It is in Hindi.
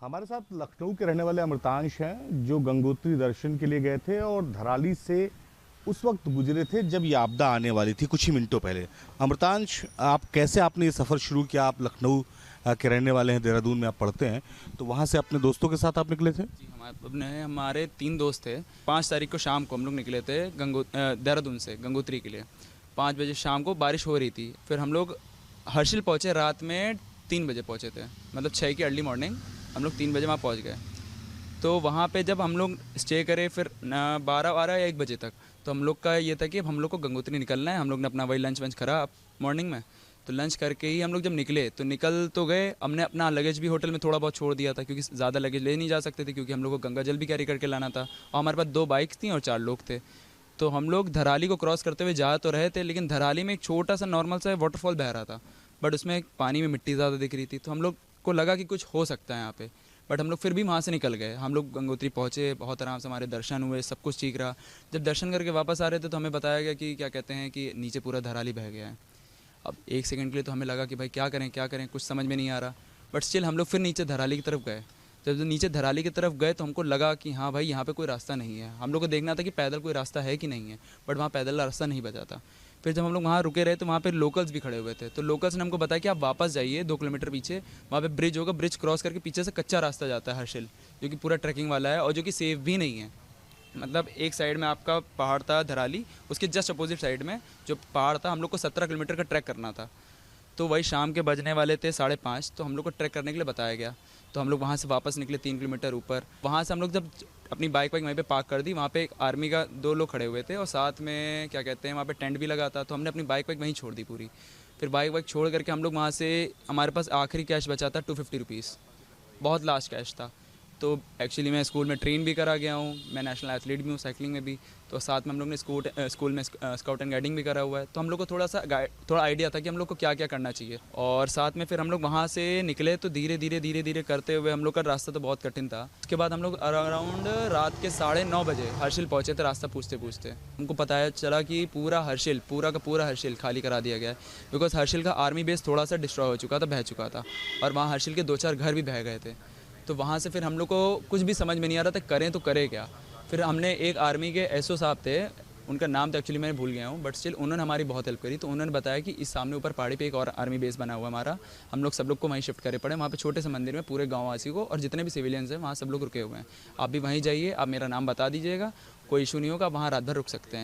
हमारे साथ लखनऊ के रहने वाले अमृतांश हैं जो गंगोत्री दर्शन के लिए गए थे और धराली से उस वक्त गुजरे थे जब ये आपदा आने वाली थी कुछ ही मिनटों पहले। अमृतांश, आप कैसे आपने ये सफ़र शुरू किया? आप लखनऊ के रहने वाले हैं, देहरादून में आप पढ़ते हैं, तो वहाँ से अपने दोस्तों के साथ आप निकले थे? जी, हमारे 3 दोस्त थे। 5 तारीख को शाम को हम लोग निकले थे देहरादून से गंगोत्री के लिए। 5 बजे शाम को बारिश हो रही थी। फिर हम लोग हर्षिल पहुँचे, रात में 3 बजे पहुँचे थे, मतलब 6 की अर्ली मॉर्निंग हम लोग 3 बजे वहाँ पहुँच गए। तो वहाँ पे जब हम लोग स्टे करे फिर 12 या 1 बजे तक, तो हम लोग का ये था कि अब हम लोग को गंगोत्री निकलना है। हम लोग ने अपना वही लंच वंच करा मॉर्निंग में, तो लंच करके ही हम लोग जब निकले तो निकल तो गए। हमने अपना लगेज भी होटल में थोड़ा बहुत छोड़ दिया था क्योंकि ज़्यादा लगेज ले नहीं जा सकते थे, क्योंकि हम लोग को गंगा जल भी कैरी करके लाना था और हमारे पास 2 बाइक्स थी और 4 लोग थे। तो हम लोग धराली को क्रॉस करते हुए जा तो रहे थे, लेकिन धराली में एक छोटा सा नॉर्मल सा वाटरफॉल बह रहा था, बट उसमें पानी में मिट्टी ज़्यादा दिख रही थी। तो हम लोग को लगा कि कुछ हो सकता है यहाँ पे, बट हम लोग फिर भी वहाँ से निकल गए। हम लोग गंगोत्री पहुँचे, बहुत आराम से हमारे दर्शन हुए, सब कुछ ठीक रहा। जब दर्शन करके वापस आ रहे थे तो हमें बताया गया कि क्या कहते हैं कि नीचे पूरा धराली बह गया है। अब 1 सेकंड के लिए तो हमें लगा कि भाई क्या करें, कुछ समझ में नहीं आ रहा। बट स्टिल हम लोग फिर नीचे धराली की तरफ गए। जब नीचे धराली की तरफ गए तो हमको लगा कि हाँ भाई, यहाँ पे कोई रास्ता नहीं है। हम लोग को देखना था कि पैदल कोई रास्ता है कि नहीं है, बट वहाँ पैदल रास्ता नहीं बचा था। फिर जब हम लोग वहाँ रुके रहे तो वहाँ पे लोकल्स भी खड़े हुए थे। तो लोकल्स ने हमको बताया कि आप वापस जाइए 2 किलोमीटर पीछे, वहाँ पे ब्रिज होगा, ब्रिज क्रॉस करके पीछे से कच्चा रास्ता जाता है हर्षिल, जो कि पूरा ट्रैकिंग वाला है और जो कि सेफ भी नहीं है। मतलब एक साइड में आपका पहाड़ था धराली, उसके जस्ट अपोजिट साइड में जो पहाड़ था, हम लोग को 17 किलोमीटर का ट्रैक करना था। तो वही शाम के बजने वाले थे 5:30, तो हम लोग को ट्रैक करने के लिए बताया गया। तो हम लोग वहाँ से वापस निकले 3 किलोमीटर ऊपर। वहाँ से हम लोग जब अपनी बाइक वहीं पे पार्क कर दी, वहाँ पे एक आर्मी का 2 लोग खड़े हुए थे और साथ में क्या कहते हैं वहाँ पे टेंट भी लगा था। तो हमने अपनी बाइक वहीं छोड़ दी पूरी। फिर बाइक छोड़ करके हम लोग वहाँ से, हमारे पास आखिरी कैश बचा था 250 रुपीज़, बहुत लास्ट कैश था। तो एक्चुअली मैं स्कूल में ट्रेन भी करा गया हूँ, मैं नेशनल एथलीट भी हूँ साइकिलिंग में भी। तो साथ में हम लोग ने स्कूल में स्काउट एंड गाइडिंग भी करा हुआ है। तो हम लोग को थोड़ा आइडिया था कि हम लोग को क्या क्या करना चाहिए। और साथ में फिर हम लोग वहाँ से निकले तो धीरे धीरे करते हुए हम लोग का रास्ता तो बहुत कठिन था। उसके बाद हम लोग अराउंड रात के 9:30 बजे हर्षिल पहुँचे थे। रास्ता पूछते पूछते हमको पता चला कि पूरा का पूरा हर्षिल खाली करा दिया गया है, बिकॉज हर्षिल का आर्मी बेस थोड़ा सा डिस्ट्रॉय हो चुका था, बह चुका था, और वहाँ हर्षिल के 2-4 घर भी बह गए थे। तो वहाँ से फिर हम लोग को कुछ भी समझ में नहीं आ रहा था करें तो करें क्या। फिर हमने एक आर्मी के एसओ साहब थे, उनका नाम तो एक्चुअली मैं भूल गया हूँ, बट स्टिल उन्होंने हमारी बहुत हेल्प करी। तो उन्होंने बताया कि इस सामने ऊपर पहाड़ी पे एक और आर्मी बेस बना हुआ हमारा, हम लोग सब लोग को वहीं शिफ्ट करे पड़े। वहाँ पे छोटे से मंदिर में पूरे गाँव वासी को और जितने भी सिविलियंस हैं वहाँ सब लोग रुके हुए हैं। आप भी वहीं जाइए, आप मेरा नाम बता दीजिएगा, कोई इशू नहीं होगा, वहाँ रात भर रुक सकते हैं।